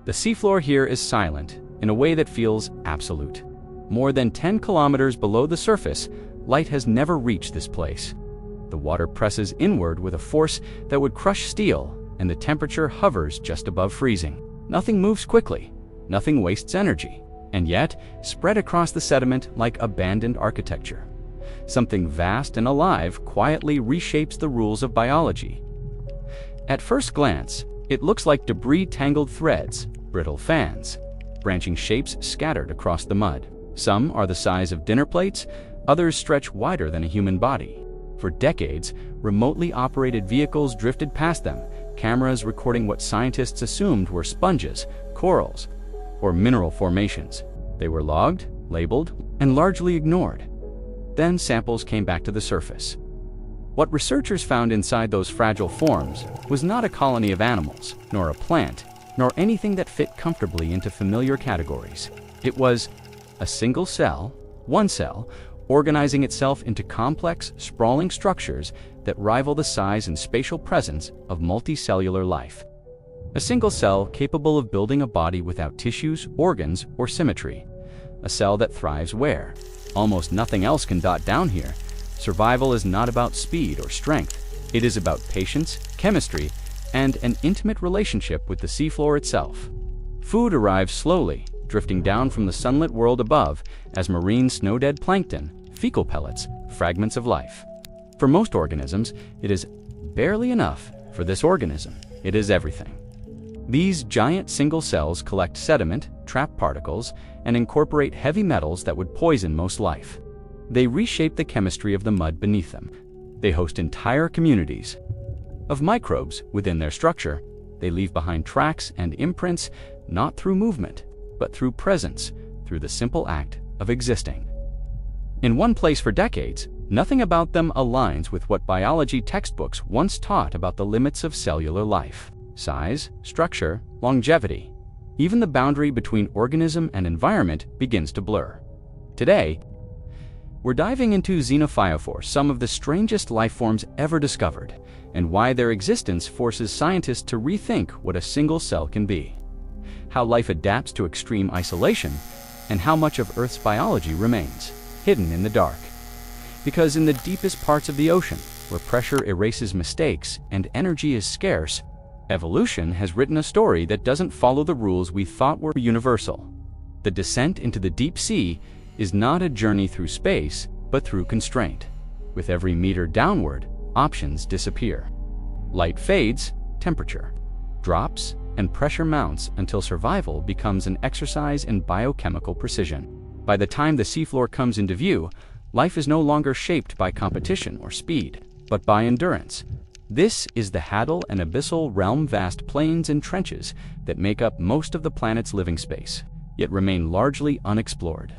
The seafloor here is silent in a way that feels absolute. More than 10 kilometers below the surface, light has never reached this place. The water presses inward with a force that would crush steel, and the temperature hovers just above freezing. Nothing moves quickly, nothing wastes energy, and yet, spread across the sediment like abandoned architecture, something vast and alive quietly reshapes the rules of biology. At first glance, it looks like debris-tangled threads, brittle fans, branching shapes scattered across the mud. Some are the size of dinner plates, others stretch wider than a human body. For decades, remotely operated vehicles drifted past them, cameras recording what scientists assumed were sponges, corals, or mineral formations. They were logged, labeled, and largely ignored. Then samples came back to the surface. What researchers found inside those fragile forms was not a colony of animals, nor a plant, nor anything that fit comfortably into familiar categories. It was a single cell, one cell, organizing itself into complex, sprawling structures that rival the size and spatial presence of multicellular life. A single cell capable of building a body without tissues, organs, or symmetry. A cell that thrives where almost nothing else can dot down here. Survival is not about speed or strength. It is about patience, chemistry, and an intimate relationship with the seafloor itself. Food arrives slowly, drifting down from the sunlit world above as marine snow-dead plankton, fecal pellets, fragments of life. For most organisms, it is barely enough. For this organism, it is everything. These giant single cells collect sediment, trap particles, and incorporate heavy metals that would poison most life. They reshape the chemistry of the mud beneath them. They host entire communities of microbes within their structure. They leave behind tracks and imprints, not through movement, but through presence, through the simple act of existing. In one place for decades, nothing about them aligns with what biology textbooks once taught about the limits of cellular life. Size, structure, longevity. Even the boundary between organism and environment begins to blur. Today, we're diving into Xenophyophore, some of the strangest life forms ever discovered, and why their existence forces scientists to rethink what a single cell can be, how life adapts to extreme isolation, and how much of Earth's biology remains hidden in the dark. Because in the deepest parts of the ocean, where pressure erases mistakes and energy is scarce, evolution has written a story that doesn't follow the rules we thought were universal. The descent into the deep sea is not a journey through space, but through constraint. With every meter downward, options disappear. Light fades, temperature drops, and pressure mounts until survival becomes an exercise in biochemical precision. By the time the seafloor comes into view, life is no longer shaped by competition or speed, but by endurance. This is the Haddle and abyssal realm, vast plains and trenches that make up most of the planet's living space, yet remain largely unexplored.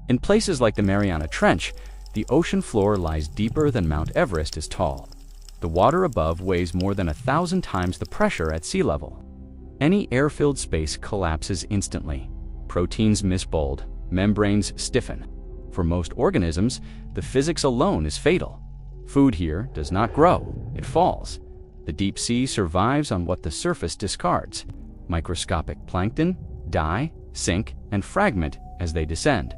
In places like the Mariana Trench, the ocean floor lies deeper than Mount Everest is tall. The water above weighs more than 1,000 times the pressure at sea level. Any air-filled space collapses instantly. Proteins misfold, membranes stiffen. For most organisms, the physics alone is fatal. Food here does not grow, it falls. The deep sea survives on what the surface discards. Microscopic plankton die, sink, and fragment as they descend.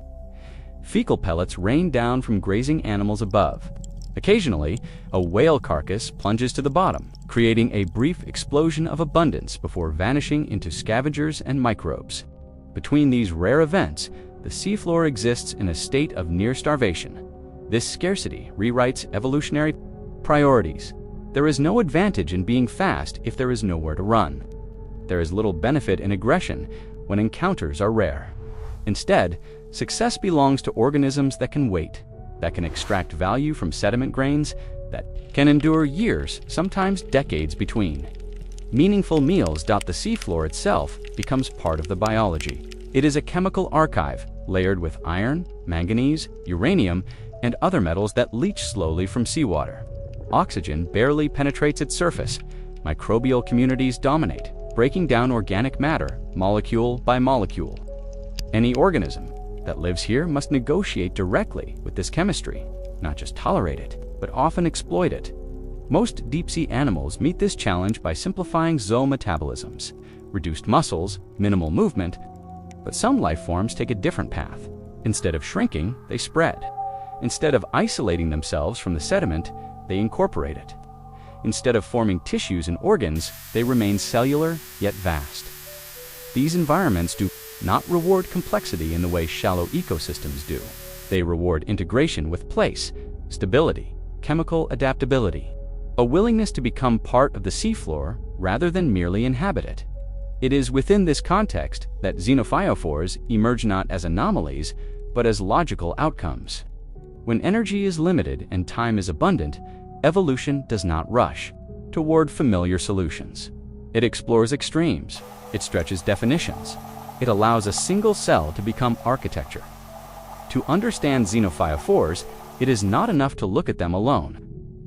Fecal pellets rain down from grazing animals above. Occasionally, a whale carcass plunges to the bottom, creating a brief explosion of abundance before vanishing into scavengers and microbes. Between these rare events, the seafloor exists in a state of near starvation. This scarcity rewrites evolutionary priorities. There is no advantage in being fast if there is nowhere to run. There is little benefit in aggression when encounters are rare. Instead, success belongs to organisms that can wait, that can extract value from sediment grains, that can endure years, sometimes decades between. Meaningful meals. The seafloor itself becomes part of the biology. It is a chemical archive layered with iron, manganese, uranium, and other metals that leach slowly from seawater. Oxygen barely penetrates its surface. Microbial communities dominate, breaking down organic matter molecule by molecule. Any organism that lives here must negotiate directly with this chemistry, not just tolerate it, but often exploit it. Most deep-sea animals meet this challenge by simplifying zoometabolisms, reduced muscles, minimal movement. But some life forms take a different path. Instead of shrinking, they spread. Instead of isolating themselves from the sediment, they incorporate it. Instead of forming tissues and organs, they remain cellular yet vast. These environments do not reward complexity in the way shallow ecosystems do. They reward integration with place, stability, chemical adaptability, a willingness to become part of the seafloor rather than merely inhabit it. It is within this context that xenophyophores emerge not as anomalies, but as logical outcomes. When energy is limited and time is abundant, evolution does not rush toward familiar solutions. It explores extremes. It stretches definitions. It allows a single cell to become architecture. To understand xenophyophores, it is not enough to look at them alone.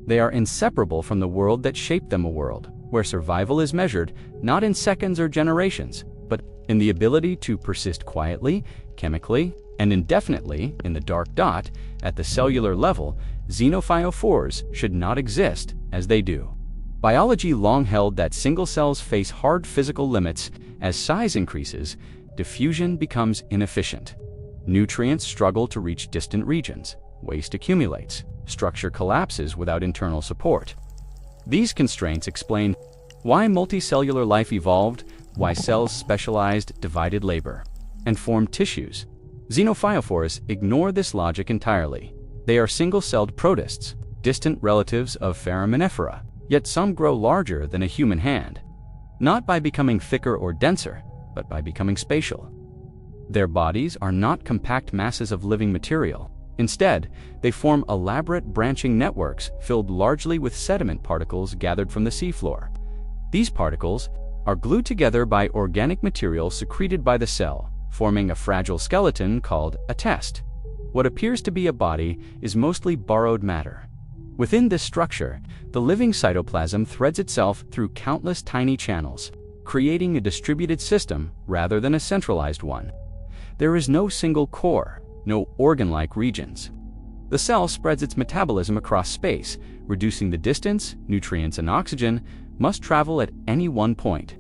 They are inseparable from the world that shaped them, a world where survival is measured not in seconds or generations, but in the ability to persist quietly, chemically, and indefinitely in the dark dot. At the cellular level, xenophyophores should not exist as they do. Biology long held that single cells face hard physical limits. As size increases, diffusion becomes inefficient. Nutrients struggle to reach distant regions. Waste accumulates. Structure collapses without internal support. These constraints explain why multicellular life evolved, why cells specialized, divided labor, and formed tissues. Xenophyophores ignore this logic entirely. They are single-celled protists, distant relatives of foraminifera, yet some grow larger than a human hand, not by becoming thicker or denser, but by becoming spatial. Their bodies are not compact masses of living material. Instead, they form elaborate branching networks filled largely with sediment particles gathered from the seafloor. These particles are glued together by organic material secreted by the cell, forming a fragile skeleton called a test. What appears to be a body is mostly borrowed matter. Within this structure, the living cytoplasm threads itself through countless tiny channels, creating a distributed system rather than a centralized one. There is no single core, no organ-like regions. The cell spreads its metabolism across space, reducing the distance nutrients and oxygen must travel at any one point.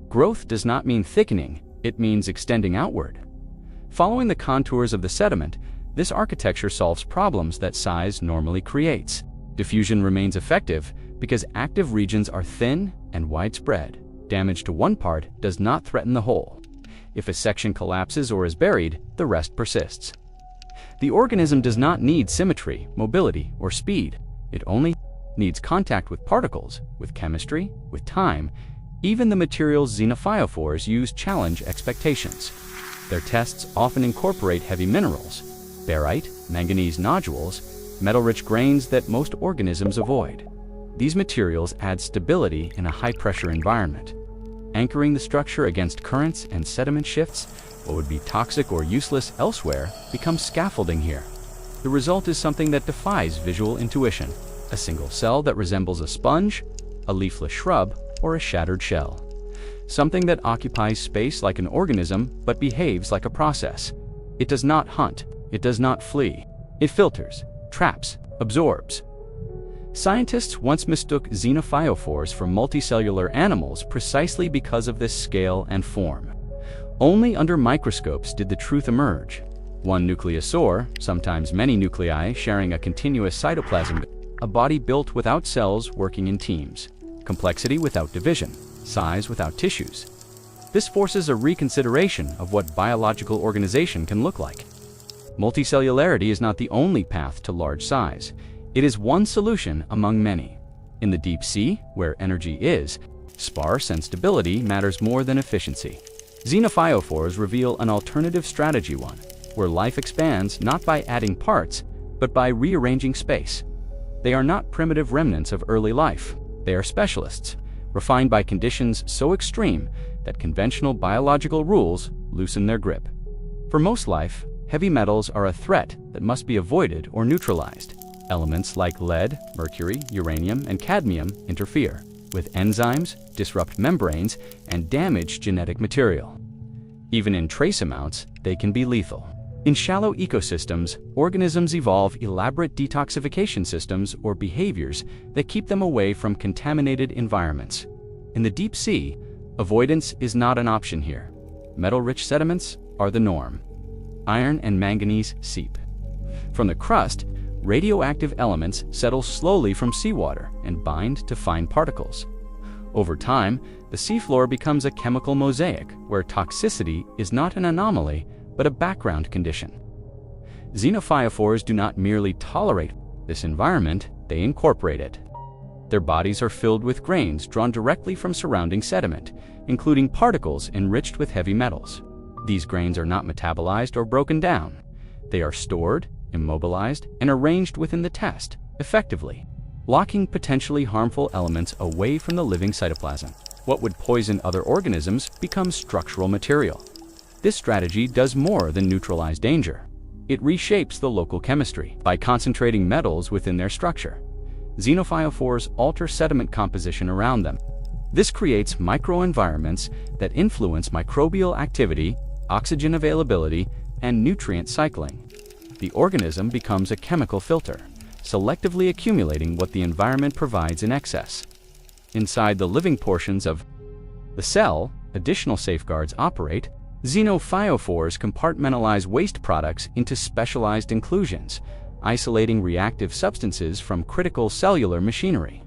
Growth does not mean thickening, it means extending outward. Following the contours of the sediment, this architecture solves problems that size normally creates. Diffusion remains effective because active regions are thin and widespread. Damage to one part does not threaten the whole. If a section collapses or is buried, the rest persists. The organism does not need symmetry, mobility, or speed. It only needs contact with particles, with chemistry, with time. Even the materials xenophyophores use challenge expectations. Their tests often incorporate heavy minerals, barite, manganese nodules, metal-rich grains that most organisms avoid. These materials add stability in a high-pressure environment. Anchoring the structure against currents and sediment shifts, what would be toxic or useless elsewhere becomes scaffolding here. The result is something that defies visual intuition, a single cell that resembles a sponge, a leafless shrub, or a shattered shell. Something that occupies space like an organism but behaves like a process. It does not hunt, it does not flee. It filters, traps, absorbs. Scientists once mistook xenophyophores for multicellular animals precisely because of this scale and form. Only under microscopes did the truth emerge. One nucleosaur, sometimes many nuclei sharing a continuous cytoplasm, a body built without cells working in teams, complexity without division, size without tissues. This forces a reconsideration of what biological organization can look like. Multicellularity is not the only path to large size. It is one solution among many. In the deep sea, where energy is sparse and stability matters more than efficiency, xenophyophores reveal an alternative strategy, one where life expands not by adding parts, but by rearranging space. They are not primitive remnants of early life. They are specialists, refined by conditions so extreme that conventional biological rules loosen their grip. For most life, heavy metals are a threat that must be avoided or neutralized. Elements like lead, mercury, uranium, and cadmium interfere with enzymes, disrupt membranes, and damage genetic material. Even in trace amounts, they can be lethal. In shallow ecosystems, organisms evolve elaborate detoxification systems or behaviors that keep them away from contaminated environments. In the deep sea, Avoidance is not an option here. Metal-rich sediments are the norm. Iron and manganese seep. From the crust, radioactive elements settle slowly from seawater and bind to fine particles. Over time, the seafloor becomes a chemical mosaic where toxicity is not an anomaly, but a background condition. Xenophyophores do not merely tolerate this environment, they incorporate it. Their bodies are filled with grains drawn directly from surrounding sediment, including particles enriched with heavy metals. These grains are not metabolized or broken down. They are stored, immobilized, and arranged within the test, effectively locking potentially harmful elements away from the living cytoplasm. What would poison other organisms becomes structural material. This strategy does more than neutralize danger. It reshapes the local chemistry by concentrating metals within their structure. Xenophyophores alter sediment composition around them. This creates microenvironments that influence microbial activity, oxygen availability, and nutrient cycling. The organism becomes a chemical filter, selectively accumulating what the environment provides in excess. Inside the living portions of the cell, additional safeguards operate. Xenophyophores compartmentalize waste products into specialized inclusions, isolating reactive substances from critical cellular machinery.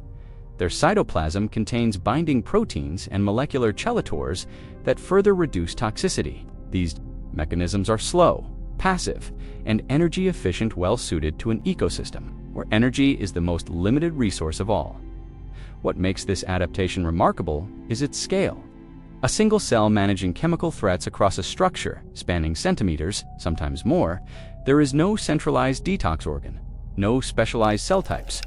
Their cytoplasm contains binding proteins and molecular chelators that further reduce toxicity. These mechanisms are slow, passive, and energy-efficient, well-suited to an ecosystem where energy is the most limited resource of all. What makes this adaptation remarkable is its scale. A single cell managing chemical threats across a structure spanning centimeters, sometimes more. There is no centralized detox organ, no specialized cell types.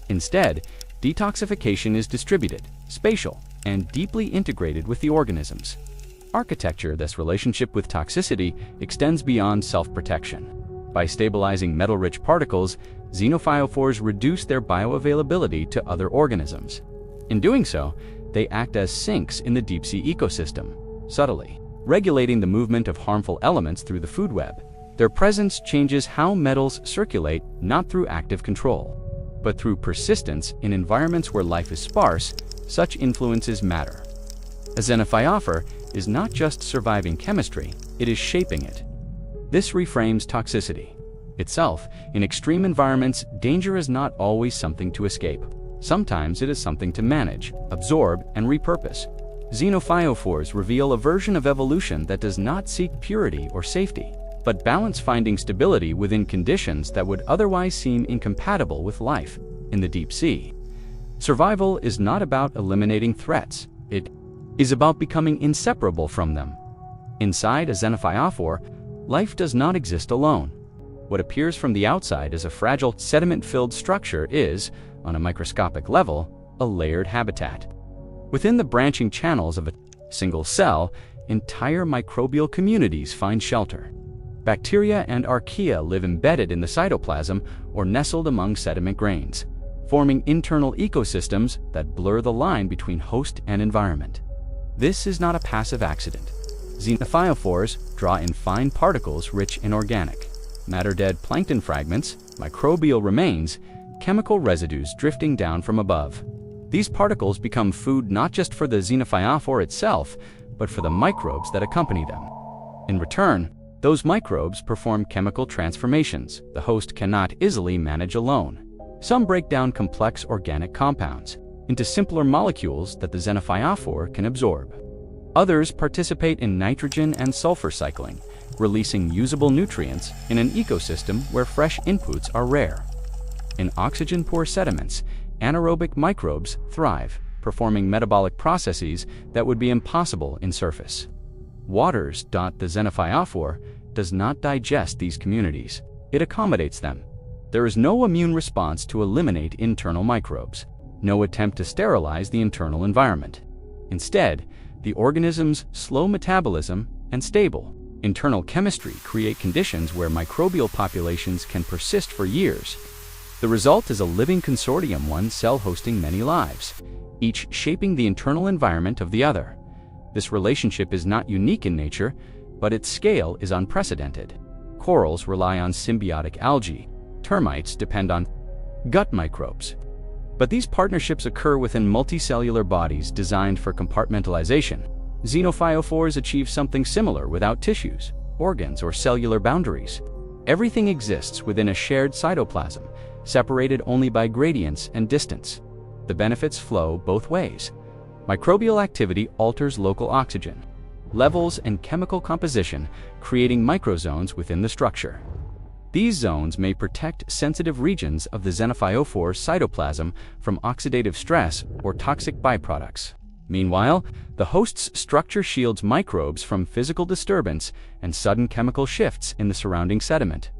Instead, detoxification is distributed, spatial, and deeply integrated with the organisms. Architecture, this relationship with toxicity extends beyond self-protection. By stabilizing metal-rich particles, xenophyophores reduce their bioavailability to other organisms. In doing so, they act as sinks in the deep-sea ecosystem, subtly regulating the movement of harmful elements through the food web. Their presence changes how metals circulate, not through active control, but through persistence. In environments where life is sparse, such influences matter. A xenophyophore is not just surviving chemistry, it is shaping it. This reframes toxicity itself. In extreme environments, danger is not always something to escape. Sometimes it is something to manage, absorb, and repurpose. Xenophyophores reveal a version of evolution that does not seek purity or safety, but balance, finding stability within conditions that would otherwise seem incompatible with life in the deep sea. Survival is not about eliminating threats, it is about becoming inseparable from them. Inside a xenophyophore, life does not exist alone. What appears from the outside as a fragile, sediment-filled structure is, on a microscopic level, a layered habitat. Within the branching channels of a single cell, entire microbial communities find shelter. Bacteria and archaea live embedded in the cytoplasm or nestled among sediment grains, forming internal ecosystems that blur the line between host and environment. This is not a passive accident. Xenophyophores draw in fine particles rich in organic matter, dead plankton fragments, microbial remains, chemical residues drifting down from above. These particles become food not just for the xenophyophore itself, but for the microbes that accompany them. In return, those microbes perform chemical transformations the host cannot easily manage alone. Some break down complex organic compounds into simpler molecules that the xenophyophore can absorb. Others participate in nitrogen and sulfur cycling, releasing usable nutrients in an ecosystem where fresh inputs are rare. In oxygen-poor sediments, anaerobic microbes thrive, performing metabolic processes that would be impossible in surface. Waters. The xenophyophore does not digest these communities, it accommodates them. There is no immune response to eliminate internal microbes, no attempt to sterilize the internal environment. Instead, the organism's slow metabolism and stable internal chemistry create conditions where microbial populations can persist for years. The result is a living consortium, one cell hosting many lives, each shaping the internal environment of the other. This relationship is not unique in nature, but its scale is unprecedented. Corals rely on symbiotic algae. Termites depend on gut microbes. But these partnerships occur within multicellular bodies designed for compartmentalization. Xenophyophores achieve something similar without tissues, organs, or cellular boundaries. Everything exists within a shared cytoplasm, separated only by gradients and distance. The benefits flow both ways. Microbial activity alters local oxygen levels and chemical composition, creating microzones within the structure. These zones may protect sensitive regions of the Xenophyophore cytoplasm from oxidative stress or toxic byproducts. Meanwhile, the host's structure shields microbes from physical disturbance and sudden chemical shifts in the surrounding sediment.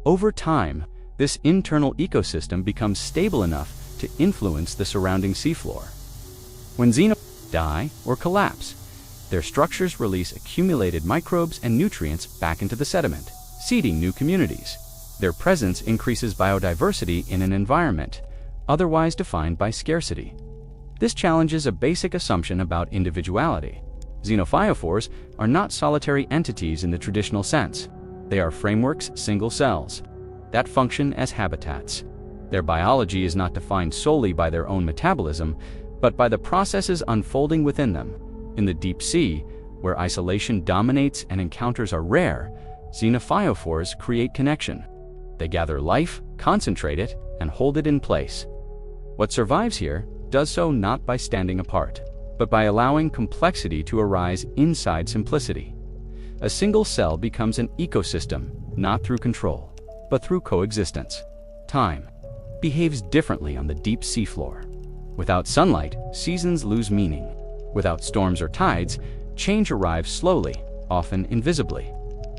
Over time, this internal ecosystem becomes stable enough to influence the surrounding seafloor. When xenophyophores die or collapse, their structures release accumulated microbes and nutrients back into the sediment, seeding new communities. Their presence increases biodiversity in an environment otherwise defined by scarcity. This challenges a basic assumption about individuality. Xenophyophores are not solitary entities in the traditional sense. They are frameworks, single cells, that function as habitats. Their biology is not defined solely by their own metabolism, but by the processes unfolding within them. In the deep sea, where isolation dominates and encounters are rare, xenophyophores create connection. They gather life, concentrate it, and hold it in place. What survives here does so not by standing apart, but by allowing complexity to arise inside simplicity. A single cell becomes an ecosystem, not through control, but through coexistence. Time behaves differently on the deep seafloor. Without sunlight, seasons lose meaning. Without storms or tides, change arrives slowly, often invisibly.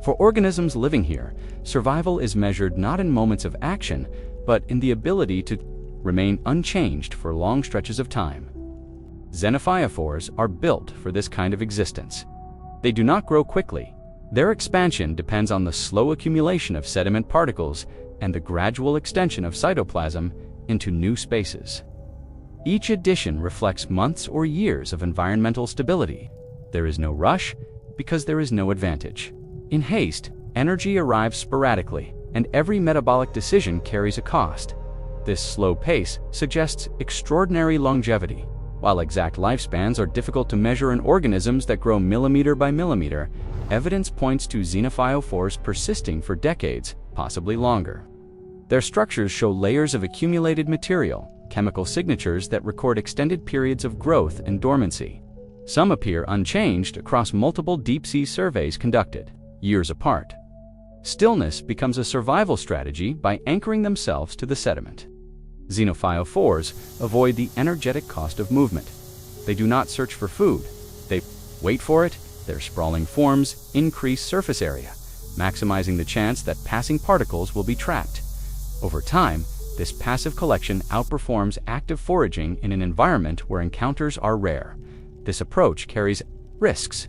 For organisms living here, survival is measured not in moments of action, but in the ability to remain unchanged for long stretches of time. Xenophyophores are built for this kind of existence. They do not grow quickly. Their expansion depends on the slow accumulation of sediment particles and the gradual extension of cytoplasm into new spaces. Each addition reflects months or years of environmental stability. There is no rush because there is no advantage. In haste, energy arrives sporadically, and every metabolic decision carries a cost. This slow pace suggests extraordinary longevity. While exact lifespans are difficult to measure in organisms that grow millimeter by millimeter, evidence points to xenophyophores persisting for decades, possibly longer. Their structures show layers of accumulated material, chemical signatures that record extended periods of growth and dormancy. Some appear unchanged across multiple deep-sea surveys conducted, years apart. Stillness becomes a survival strategy by anchoring themselves to the sediment. Xenophyophores avoid the energetic cost of movement. They do not search for food. They wait for it. Their sprawling forms increase surface area, maximizing the chance that passing particles will be trapped. Over time, this passive collection outperforms active foraging in an environment where encounters are rare. This approach carries risks: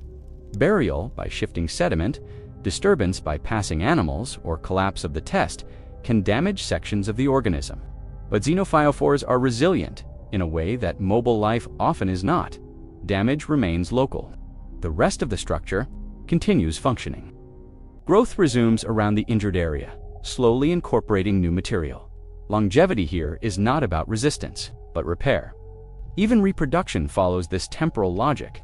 burial by shifting sediment, disturbance by passing animals, or collapse of the test can damage sections of the organism. But xenophyophores are resilient in a way that mobile life often is not. Damage remains local. The rest of the structure continues functioning. Growth resumes around the injured area, slowly incorporating new material. Longevity here is not about resistance, but repair. Even reproduction follows this temporal logic.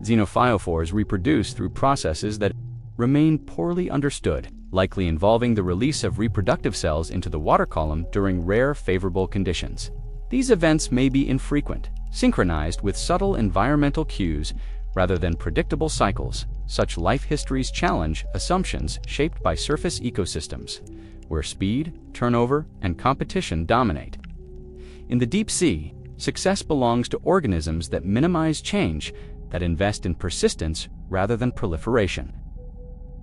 Xenophyophores reproduce through processes that remain poorly understood, likely involving the release of reproductive cells into the water column during rare favorable conditions. These events may be infrequent, synchronized with subtle environmental cues rather than predictable cycles. Such life histories challenge assumptions shaped by surface ecosystems, where speed, turnover, and competition dominate. In the deep sea, success belongs to organisms that minimize change, that invest in persistence rather than proliferation.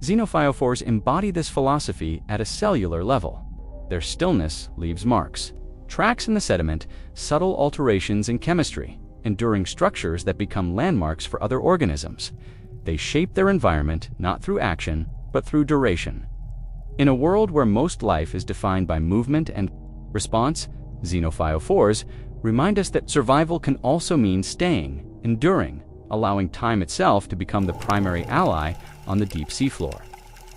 Xenophyophores embody this philosophy at a cellular level. Their stillness leaves marks, tracks in the sediment, subtle alterations in chemistry, enduring structures that become landmarks for other organisms. They shape their environment not through action, but through duration. In a world where most life is defined by movement and response, xenophyophores remind us that survival can also mean staying, enduring, allowing time itself to become the primary ally on the deep seafloor.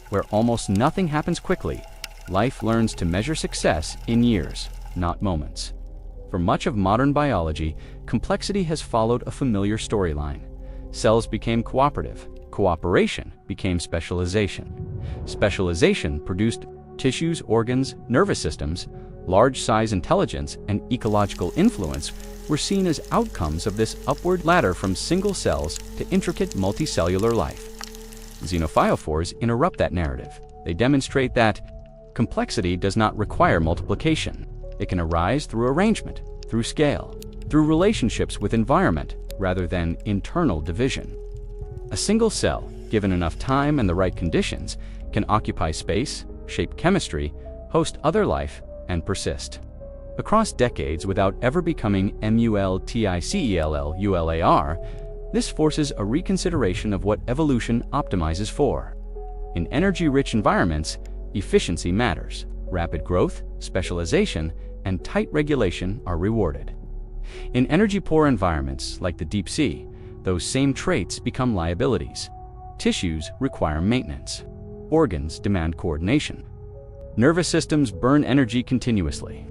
Where almost nothing happens quickly, life learns to measure success in years, not moments. For much of modern biology, complexity has followed a familiar storyline. cells became cooperative. Cooperation became specialization. Specialization produced tissues, organs, nervous systems. Large size, intelligence, and ecological influence were seen as outcomes of this upward ladder from single cells to intricate multicellular life. Xenophyophores interrupt that narrative. They demonstrate that complexity does not require multiplication. It can arise through arrangement, through scale, through relationships with environment, rather than internal division. A single cell, given enough time and the right conditions, can occupy space, shape chemistry, host other life, and persist. Across decades without ever becoming multicellular, this forces a reconsideration of what evolution optimizes for. In energy-rich environments, efficiency matters. Rapid growth, specialization, and tight regulation are rewarded. In energy-poor environments like the deep sea, those same traits become liabilities. Tissues require maintenance. Organs demand coordination. Nervous systems burn energy continuously.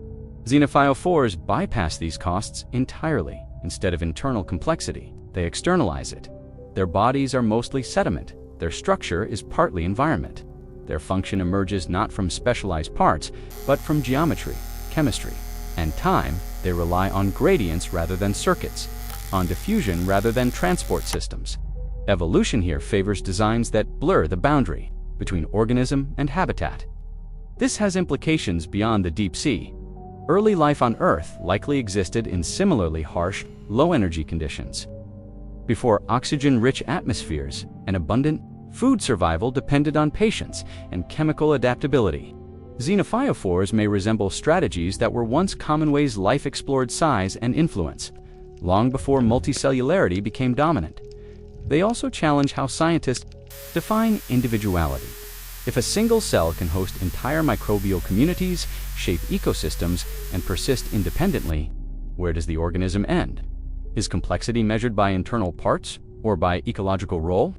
Xenophyophores bypass these costs entirely. Instead of internal complexity, they externalize it. Their bodies are mostly sediment. Their structure is partly environment. Their function emerges not from specialized parts, but from geometry, chemistry, and time. They rely on gradients rather than circuits, on diffusion rather than transport systems. Evolution here favors designs that blur the boundary between organism and habitat. This has implications beyond the deep sea. Early life on Earth likely existed in similarly harsh, low-energy conditions. Before oxygen-rich atmospheres and abundant food, survival depended on patience and chemical adaptability. Xenophyophores may resemble strategies that were once common ways life explored size and influence, long before multicellularity became dominant. They also challenge how scientists define individuality. If a single cell can host entire microbial communities, shape ecosystems, and persist independently, where does the organism end? Is complexity measured by internal parts or by ecological role?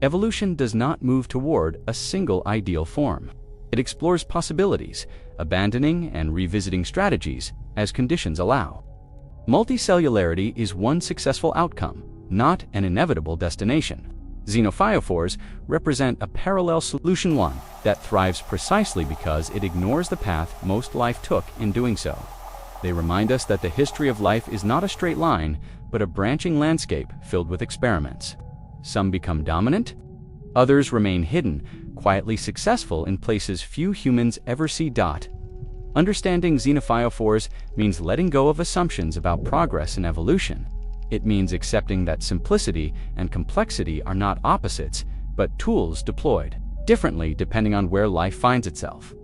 Evolution does not move toward a single ideal form. It explores possibilities, abandoning and revisiting strategies as conditions allow. Multicellularity is one successful outcome, not an inevitable destination. Xenophyophores represent a parallel solution, one that thrives precisely because it ignores the path most life took in doing so. They remind us that the history of life is not a straight line, but a branching landscape filled with experiments. Some become dominant, others remain hidden, quietly successful in places few humans ever see. Understanding Xenophyophores means letting go of assumptions about progress and evolution. It means accepting that simplicity and complexity are not opposites, but tools deployed differently depending on where life finds itself.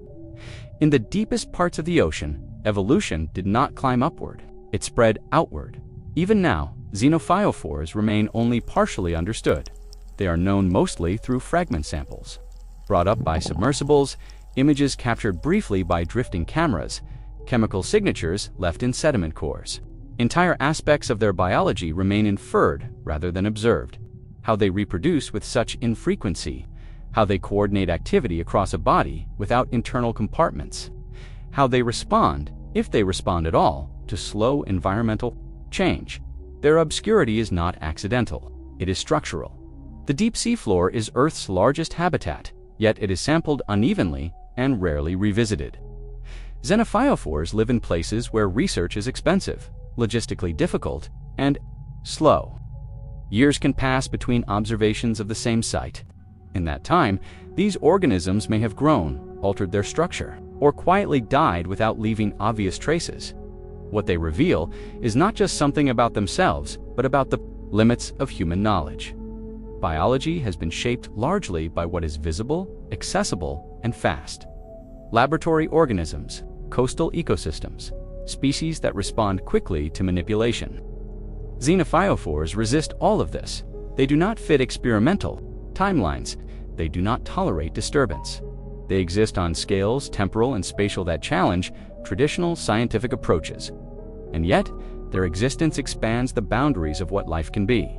In the deepest parts of the ocean, evolution did not climb upward, it spread outward. Even now, Xenophyophores remain only partially understood. They are known mostly through fragment samples, brought up by submersibles, images captured briefly by drifting cameras, chemical signatures left in sediment cores. Entire aspects of their biology remain inferred rather than observed. How they reproduce with such infrequency, how they coordinate activity across a body without internal compartments, how they respond, if they respond at all, to slow environmental change. Their obscurity is not accidental, it is structural. The deep sea floor is Earth's largest habitat, yet it is sampled unevenly and rarely revisited. Xenophyophores live in places where research is expensive, logistically difficult, and slow. Years can pass between observations of the same site. In that time, these organisms may have grown, altered their structure, or quietly died without leaving obvious traces. What they reveal is not just something about themselves, but about the limits of human knowledge. Biology has been shaped largely by what is visible, accessible, and fast. Laboratory organisms, coastal ecosystems, species that respond quickly to manipulation. Xenophyophores resist all of this. They do not fit experimental timelines. They do not tolerate disturbance. They exist on scales, temporal and spatial, that challenge traditional scientific approaches. And yet, their existence expands the boundaries of what life can be.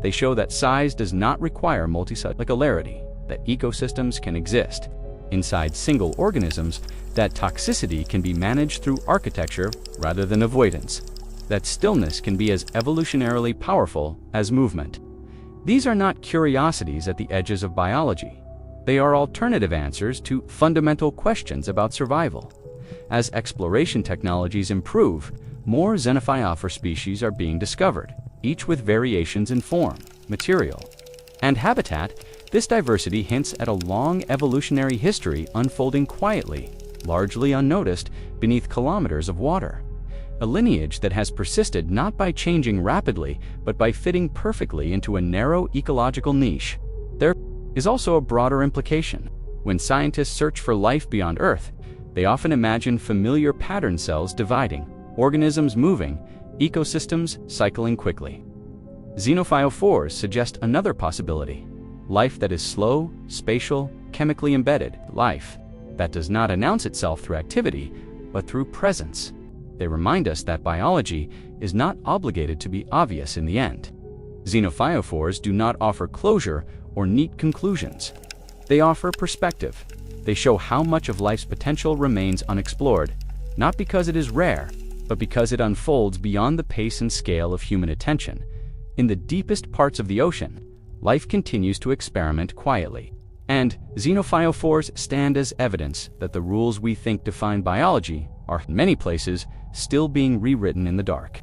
They show that size does not require multicellularity, that ecosystems can exist inside single organisms, that toxicity can be managed through architecture rather than avoidance, that stillness can be as evolutionarily powerful as movement. These are not curiosities at the edges of biology. They are alternative answers to fundamental questions about survival. As exploration technologies improve, more xenophyophore species are being discovered, each with variations in form, material, and habitat. This diversity hints at a long evolutionary history unfolding quietly, largely unnoticed, beneath kilometers of water. A lineage that has persisted not by changing rapidly, but by fitting perfectly into a narrow ecological niche. There is also a broader implication. When scientists search for life beyond Earth, they often imagine familiar pattern cells dividing, organisms moving, ecosystems cycling quickly. Xenophyophores suggest another possibility: life that is slow, spatial, chemically embedded, life that does not announce itself through activity, but through presence. They remind us that biology is not obligated to be obvious in the end. Xenophyophores do not offer closure or neat conclusions. They offer perspective. They show how much of life's potential remains unexplored, not because it is rare, but because it unfolds beyond the pace and scale of human attention. In the deepest parts of the ocean, life continues to experiment quietly. And xenophyophores stand as evidence that the rules we think define biology are, in many places, still being rewritten in the dark.